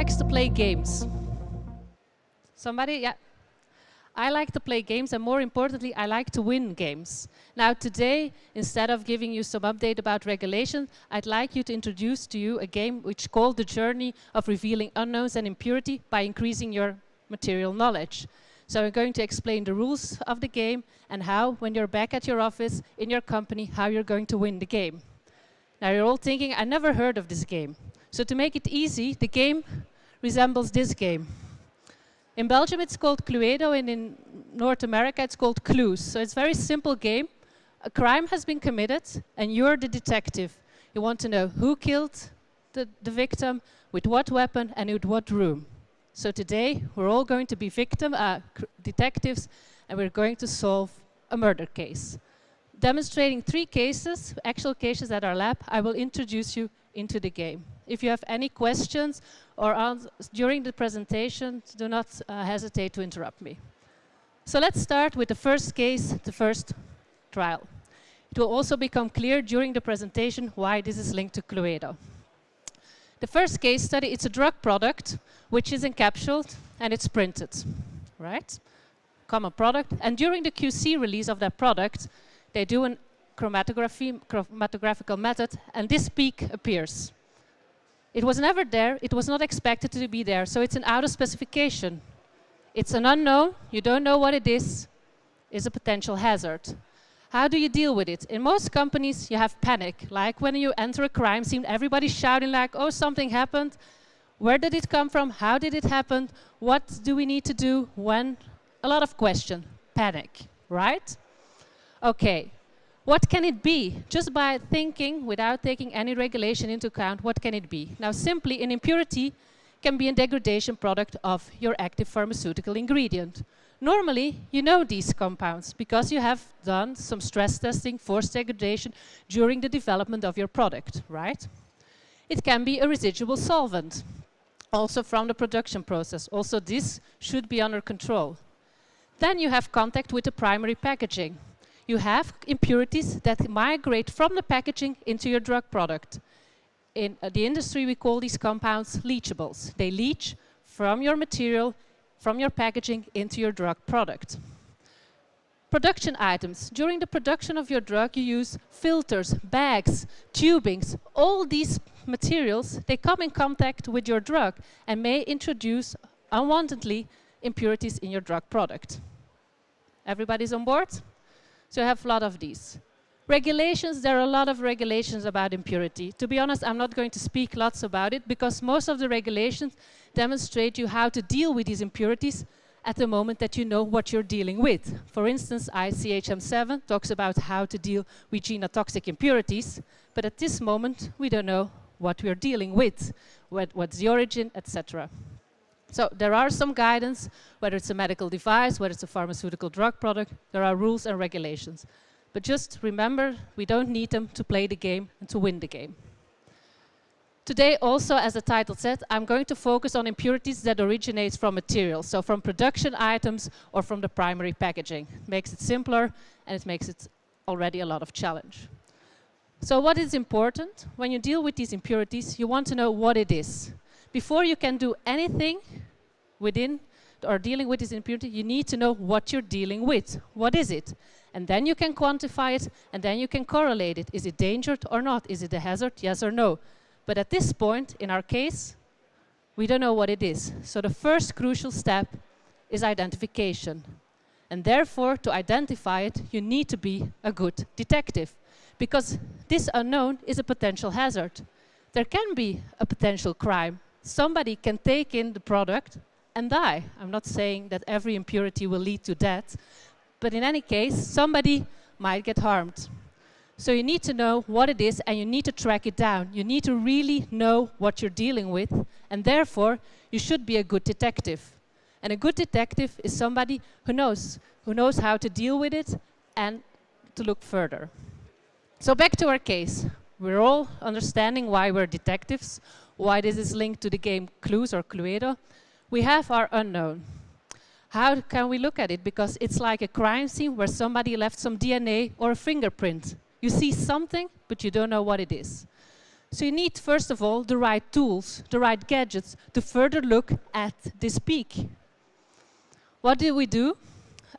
likes to play games? Somebody? Yeah. I like to play games, and more importantly, I like to win games. Now today, instead of giving you some update about regulation, I'd like you to introduce to you a game which is called The Journey of Revealing Unknowns and Impurity by Increasing Your Material Knowledge. So I'm going to explain the rules of the game and how, when you're back at your office, in your company, how you're going to win the game. Now you're all thinking, I never heard of this game. So to make it easy, the game resembles this game. In Belgium it's called Cluedo, and in North America it's called Clues. So it's a very simple game. A crime has been committed and you're the detective. You want to know who killed the victim, with what weapon and with what room. So today we're all going to be detectives, and we're going to solve a murder case. Demonstrating 3 cases, actual cases at our lab, I will introduce you into the game. If you have any questions or during the presentation, do not hesitate to interrupt me. So let's start with the first case, the first trial. It will also become clear during the presentation why this is linked to Cluedo. The first case study, it's a drug product which is encapsulated and it's printed, right? Common product. And during the QC release of that product, they do a chromatographical method, and this peak appears. It was never there, it was not expected to be there, so it's an out of specification. It's an unknown, you don't know what it is a potential hazard. How do you deal with it? In most companies you have panic, like when you enter a crime scene, everybody's shouting like, oh, something happened. Where did it come from? How did it happen? What do we need to do when? A lot of questions, panic, right? Okay. What can it be? Just by thinking, without taking any regulation into account, what can it be? Now, simply, an impurity can be a degradation product of your active pharmaceutical ingredient. Normally, you know these compounds because you have done some stress testing, forced degradation during the development of your product, right? It can be a residual solvent, also from the production process. Also, this should be under control. Then you have contact with the primary packaging. You have impurities that migrate from the packaging into your drug product. In the industry, we call these compounds leachables. They leach from your material, from your packaging, into your drug product. Production items. During the production of your drug, you use filters, bags, tubings. All these materials, they come in contact with your drug and may introduce unwantedly impurities in your drug product. Everybody's on board? So you have a lot of these. Regulations, there are a lot of regulations about impurity. To be honest, I'm not going to speak lots about it because most of the regulations demonstrate you how to deal with these impurities at the moment that you know what you're dealing with. For instance, ICHM 7 talks about how to deal with genotoxic impurities, but at this moment we don't know what we're dealing with, what's the origin, etc. So there are some guidance, whether it's a medical device, whether it's a pharmaceutical drug product, there are rules and regulations. But just remember, we don't need them to play the game and to win the game. Today also, as the title said, I'm going to focus on impurities that originate from materials, so from production items or from the primary packaging. It makes it simpler and it makes it already a lot of challenge. So what is important? When you deal with these impurities, you want to know what it is. Before you can do anything within or dealing with this impurity, you need to know what you're dealing with. What is it? And then you can quantify it, and then you can correlate it. Is it dangerous or not? Is it a hazard? Yes or no? But at this point, in our case, we don't know what it is. So the first crucial step is identification. And therefore, to identify it, you need to be a good detective. Because this unknown is a potential hazard. There can be a potential crime. Somebody can take in the product and die. I'm not saying that every impurity will lead to death, but in any case, somebody might get harmed. So you need to know what it is and you need to track it down. You need to really know what you're dealing with, and therefore you should be a good detective. And a good detective is somebody who knows how to deal with it and to look further. So back to our case. We're all understanding why we're detectives, why this is linked to the game Clues or Cluedo. We have our unknown. How can we look at it? Because it's like a crime scene where somebody left some DNA or a fingerprint. You see something, but you don't know what it is. So you need, first of all, the right tools, the right gadgets to further look at this peak. What do we do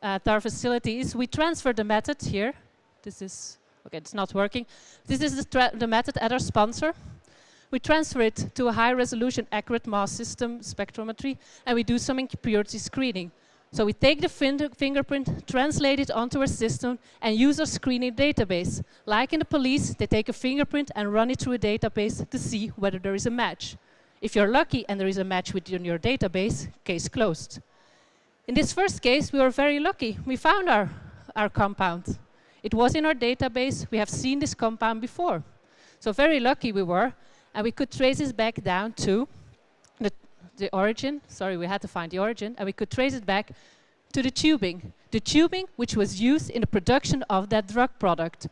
at our facility is we transfer the method here. This is, okay, it's not working. This is the method at our sponsor. We transfer it to a high-resolution accurate mass system spectrometry, and we do some impurity screening. So we take the fingerprint, translate it onto our system, and use our screening database. Like in the police, they take a fingerprint and run it through a database to see whether there is a match. If you're lucky and there is a match within your database, case closed. In this first case, we were very lucky. We found our compound. It was in our database. We have seen this compound before. So very lucky we were, and we could trace this back down to the origin. Sorry, we had to find the origin, and we could trace it back to the tubing. The tubing which was used in the production of that drug product.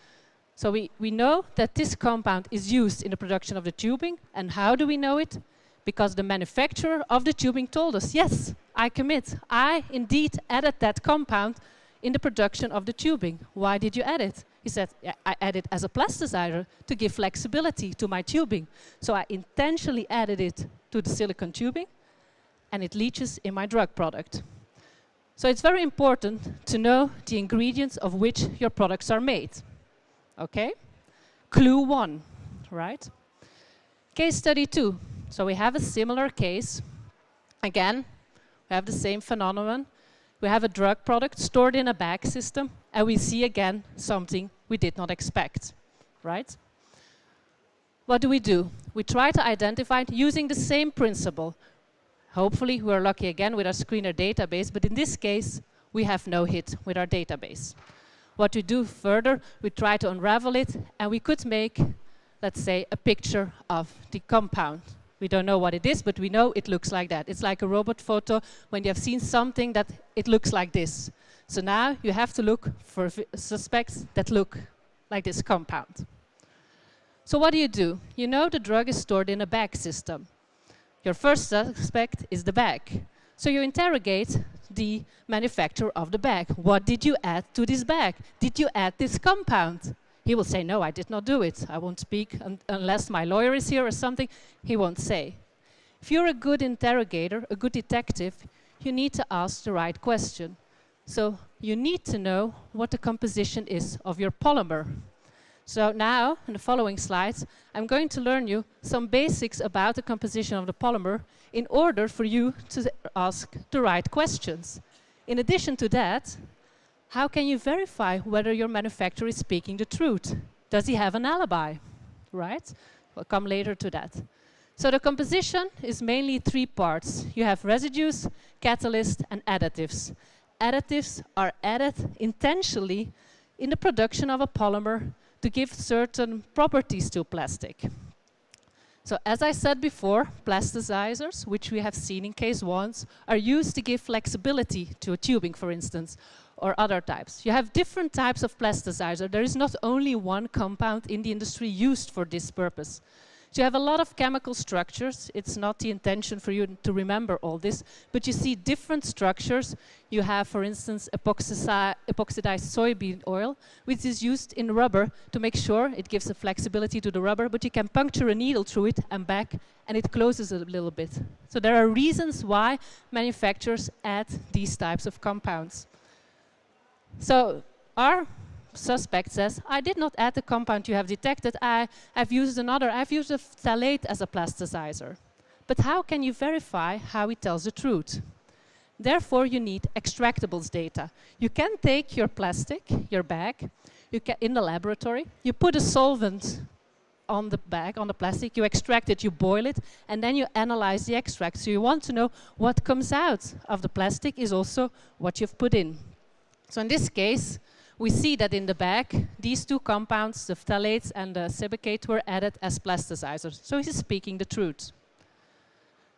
So we know that this compound is used in the production of the tubing, and how do we know it? Because the manufacturer of the tubing told us, yes, I commit. I indeed added that compound in the production of the tubing. Why did you add it? He said, yeah, I added it as a plasticizer to give flexibility to my tubing. So I intentionally added it to the silicone tubing, and it leaches in my drug product. So it's very important to know the ingredients of which your products are made. Okay? Clue 1, right? Case study 2. So we have a similar case. Again, we have the same phenomenon. We have a drug product stored in a bag system, and we see again something we did not expect, right? What do? We try to identify it using the same principle. Hopefully, we're lucky again with our screener database, but in this case, we have no hit with our database. What we do further, we try to unravel it, and we could make, let's say, a picture of the compound. We don't know what it is, but we know it looks like that. It's like a robot photo when you have seen something that it looks like this. So now you have to look for suspects that look like this compound. So what do? You know the drug is stored in a bag system. Your first suspect is the bag. So you interrogate the manufacturer of the bag. What did you add to this bag? Did you add this compound? He will say, no, I did not do it. I won't speak unless my lawyer is here or something. He won't say. If you're a good interrogator, a good detective, you need to ask the right question. So you need to know what the composition is of your polymer. So now, in the following slides, I'm going to learn you some basics about the composition of the polymer in order for you to ask the right questions. In addition to that, how can you verify whether your manufacturer is speaking the truth? Does he have an alibi? Right? We'll come later to that. So the composition is mainly 3 parts. You have residues, catalysts, and additives. Additives are added intentionally in the production of a polymer to give certain properties to plastic. So as I said before, plasticizers, which we have seen in case 1, are used to give flexibility to a tubing, for instance, or other types. You have different types of plasticizer. There is not only one compound in the industry used for this purpose. So you have a lot of chemical structures. It's not the intention for you to remember all this, but you see different structures. You have, for instance, epoxidized soybean oil, which is used in rubber to make sure it gives a flexibility to the rubber, but you can puncture a needle through it and back, and it closes a little bit. So there are reasons why manufacturers add these types of compounds. So our suspect says, I did not add the compound you have detected, I've used another, I've used a phthalate as a plasticizer. But how can you verify how he tells the truth? Therefore, you need extractables data. You can take your plastic, your bag, in the laboratory, you put a solvent on the bag, on the plastic, you extract it, you boil it, and then you analyze the extract. So you want to know what comes out of the plastic is also what you've put in. So in this case, we see that in the bag, these 2 compounds, the phthalates and the sebacate, were added as plasticizers. So he's speaking the truth.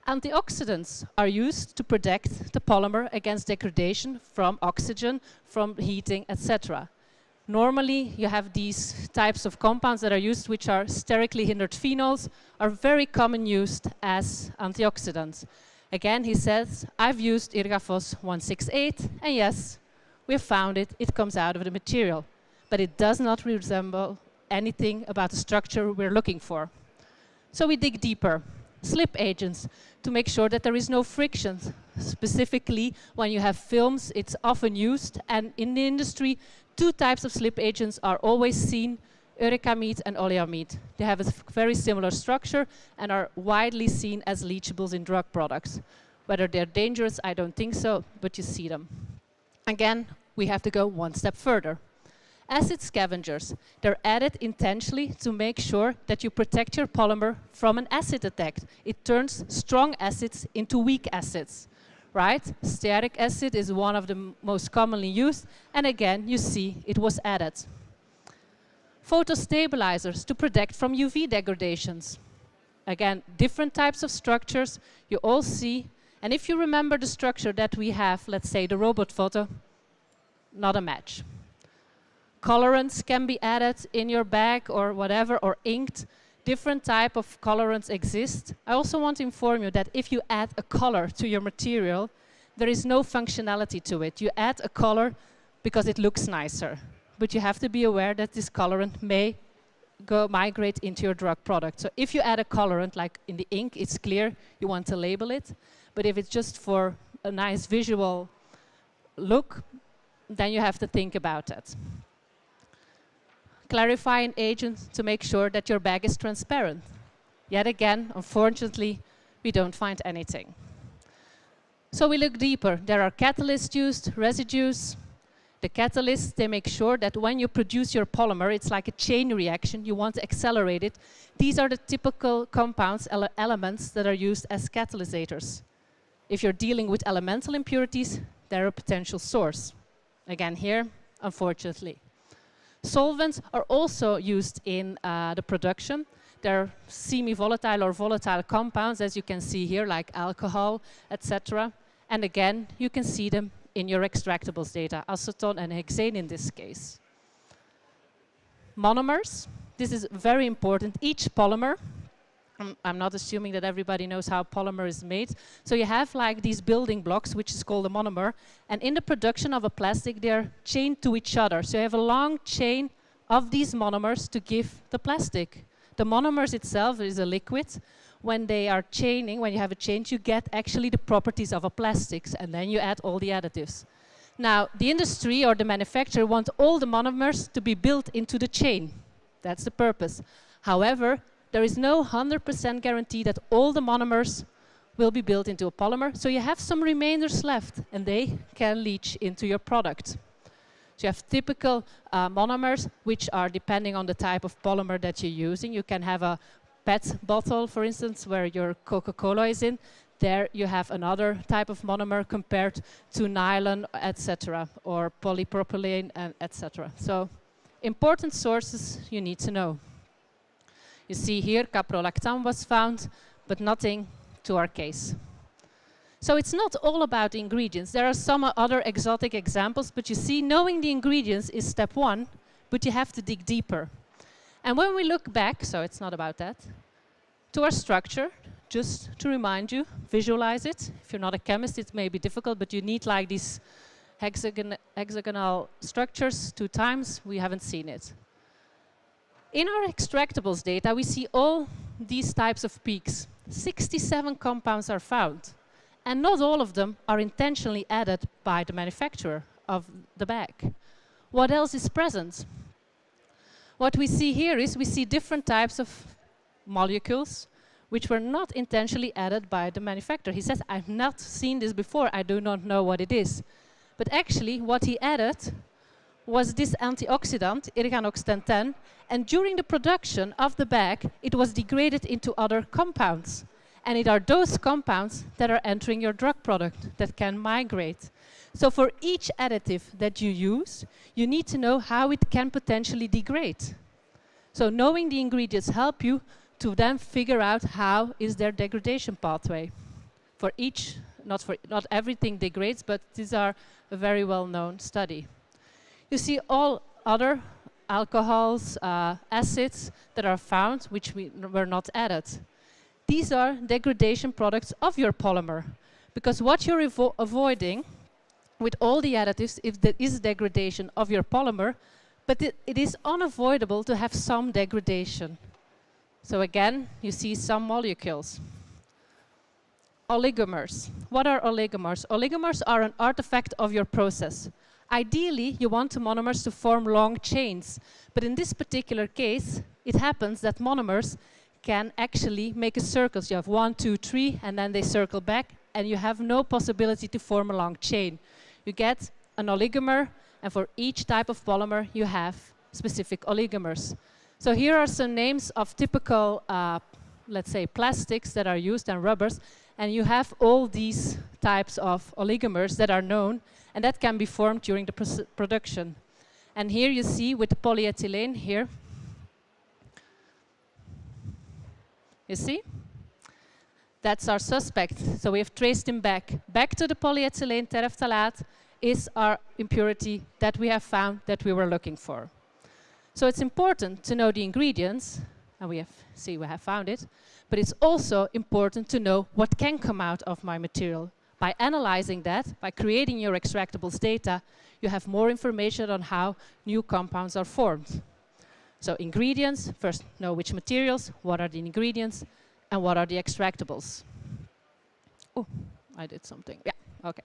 Antioxidants are used to protect the polymer against degradation from oxygen, from heating, etc. Normally, you have these types of compounds that are used, which are sterically hindered phenols, are very common used as antioxidants. Again, he says, I've used Irgafos 168, and yes, we have found it, it comes out of the material. But it does not resemble anything about the structure we're looking for. So we dig deeper. Slip agents, to make sure that there is no friction. Specifically, when you have films, it's often used, and in the industry, two types of slip agents are always seen, uricamide and oleamide. They have a very similar structure and are widely seen as leachables in drug products. Whether they're dangerous, I don't think so, but you see them. Again, we have to go one step further. Acid scavengers, they're added intentionally to make sure that you protect your polymer from an acid attack. It turns strong acids into weak acids, right? Stearic acid is one of the most commonly used, and again, you see it was added. Photostabilizers to protect from UV degradations. Again, different types of structures you all see, and if you remember the structure that we have, let's say the robot photo, not a match. Colorants can be added in your bag or whatever, or inked. Different type of colorants exist. I also want to inform you that if you add a color to your material, there is no functionality to it. You add a color because it looks nicer. But you have to be aware that this colorant may migrate into your drug product. So if you add a colorant, like in the ink, it's clear you want to label it. But if it's just for a nice visual look, then you have to think about that. Clarifying agents to make sure that your bag is transparent. Yet again, unfortunately, we don't find anything. So we look deeper. There are catalysts used, residues. The catalysts, they make sure that when you produce your polymer, it's like a chain reaction, you want to accelerate it. These are the typical compounds, elements that are used as catalyzers. If you're dealing with elemental impurities, they're a potential source. Again here, unfortunately. Solvents are also used in the production. They're semi-volatile or volatile compounds, as you can see here, like alcohol, etc. And again, you can see them in your extractables data, acetone and hexane in this case. Monomers, this is very important. Each polymer, I'm not assuming that everybody knows how polymer is made. So you have like these building blocks, which is called a monomer. And in the production of a plastic, they're chained to each other. So you have a long chain of these monomers to give the plastic. The monomers itself is a liquid. When they are chaining, when you have a chain, you get actually the properties of a plastic. And then you add all the additives. Now, the industry or the manufacturer wants all the monomers to be built into the chain. That's the purpose. However, there is no 100% guarantee that all the monomers will be built into a polymer. So you have some remainders left, and they can leach into your product. So you have typical monomers, which are depending on the type of polymer that you're using. You can have a PET bottle, for instance, where your Coca-Cola is in. There you have another type of monomer compared to nylon, etc., or polypropylene, etc. So important sources you need to know. You see here, caprolactam was found, but nothing to our case. So it's not all about the ingredients. There are some other exotic examples, but you see, knowing the ingredients is step one, but you have to dig deeper. And when we look back, so it's not about that, to our structure, just to remind you, visualize it. If you're not a chemist, it may be difficult, but you need like these hexagonal structures 2 times. We haven't seen it. In our extractables data, we see all these types of peaks. 67 compounds are found, and not all of them are intentionally added by the manufacturer of the bag. What else is present? What we see here is we see different types of molecules which were not intentionally added by the manufacturer. He says, I've not seen this before, I do not know what it is. But actually, what he added was this antioxidant, Irganox 1010, and during the production of the bag, it was degraded into other compounds. And it are those compounds that are entering your drug product that can migrate. So for each additive that you use, you need to know how it can potentially degrade. So knowing the ingredients help you to then figure out how is their degradation pathway. For each, not everything degrades, but these are a very well-known study. You see all other alcohols, acids that are found, which were not added. These are degradation products of your polymer. Because what you're avoiding with all the additives, if there is degradation of your polymer, but it is unavoidable to have some degradation. So again, you see some molecules. Oligomers. What are oligomers? Oligomers are an artifact of your process. Ideally, you want the monomers to form long chains, but in this particular case, it happens that monomers can actually make a circle. So you have 1, 2, 3, and then they circle back, and you have no possibility to form a long chain. You get an oligomer, and for each type of polymer, you have specific oligomers. So here are some names of typical, let's say, plastics that are used and rubbers, and you have all these types of oligomers that are known, and that can be formed during the production. And here you see with the polyethylene here, you see? That's our suspect. So we have traced him back. Back to the polyethylene terephthalate is our impurity that we have found that we were looking for. So it's important to know the ingredients, and we have found it, but it's also important to know what can come out of my material. By analyzing that, by creating your extractables data, you have more information on how new compounds are formed. So ingredients, first know which materials, what are the ingredients, and what are the extractables. Oh, I did something. Yeah, okay.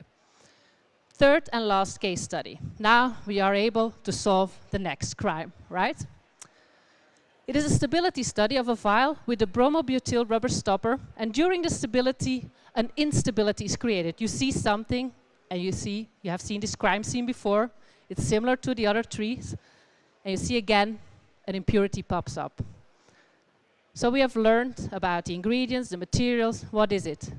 Third and last case study. Now we are able to solve the next crime, right? It is a stability study of a vial with a bromobutyl rubber stopper, and during the stability, an instability is created. You see something, and you have seen this crime scene before. It's similar to the other trees, and you see again, an impurity pops up. So we have learned about the ingredients, the materials. What is it?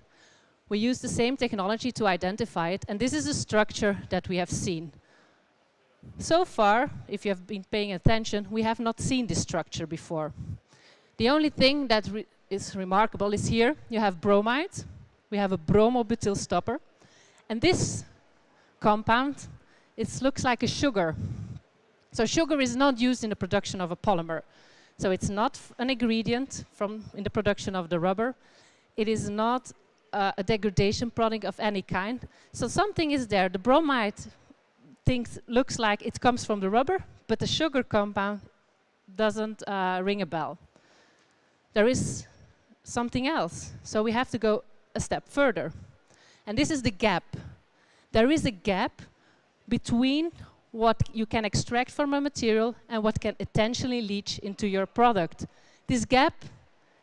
We use the same technology to identify it, and this is a structure that we have seen. So far, if you have been paying attention, we have not seen this structure before. The only thing that is remarkable is here, you have bromide, we have a bromobutyl stopper, and this compound, it looks like a sugar. So sugar is not used in the production of a polymer. So it's not an ingredient in the production of the rubber. It is not a degradation product of any kind. So something is there. The bromide looks like it comes from the rubber, but the sugar compound doesn't ring a bell. There is something else. So we have to go a step further. And this is the gap. There is a gap between what you can extract from a material and what can potentially leach into your product. This gap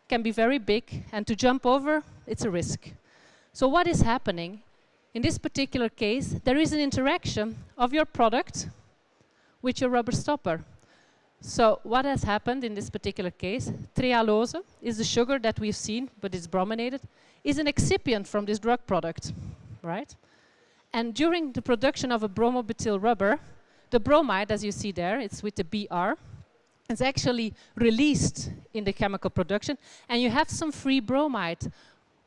can be very big, and to jump over, it's a risk. So what is happening? In this particular case, there is an interaction of your product with your rubber stopper. So what has happened in this particular case, trehalose is the sugar that we've seen, but it's brominated, is an excipient from this drug product, right? And during the production of a bromobutyl rubber, the bromide, as you see there, it's with the BR, it's actually released in the chemical production, and you have some free bromide,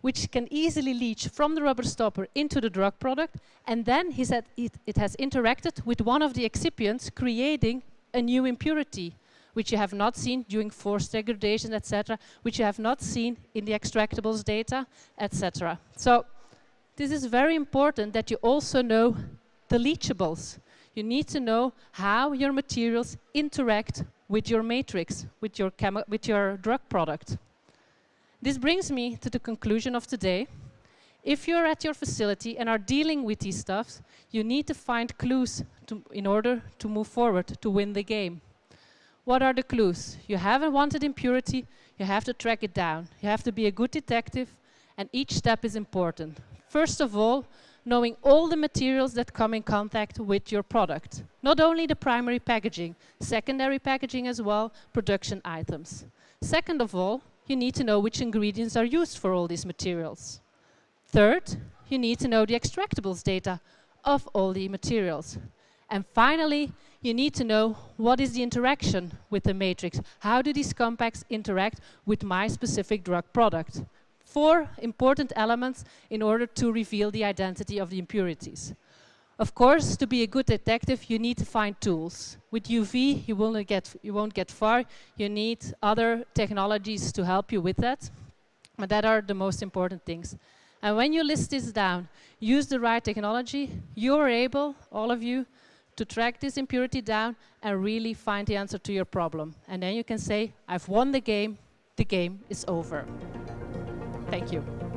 which can easily leach from the rubber stopper into the drug product, and then it has interacted with one of the excipients, creating a new impurity, which you have not seen during forced degradation, etc., which you have not seen in the extractables data, etc. So this is very important that you also know the leachables. You need to know how your materials interact with your matrix, with your drug product. This brings me to the conclusion of today. If you're at your facility and are dealing with these stuffs, you need to find clues in order to move forward, to win the game. What are the clues? You have a wanted impurity, you have to track it down. You have to be a good detective, and each step is important. First of all, knowing all the materials that come in contact with your product. Not only the primary packaging, secondary packaging as well, production items. Second of all, you need to know which ingredients are used for all these materials. Third, you need to know the extractables data of all the materials. And finally, you need to know what is the interaction with the matrix. How do these compounds interact with my specific drug product? 4 important elements in order to reveal the identity of the impurities. Of course, to be a good detective, you need to find tools. With UV, you won't get far. You need other technologies to help you with that. But that are the most important things. And when you list this down, use the right technology, you're able, all of you, to track this impurity down and really find the answer to your problem. And then you can say, I've won the game, the game is over. Thank you.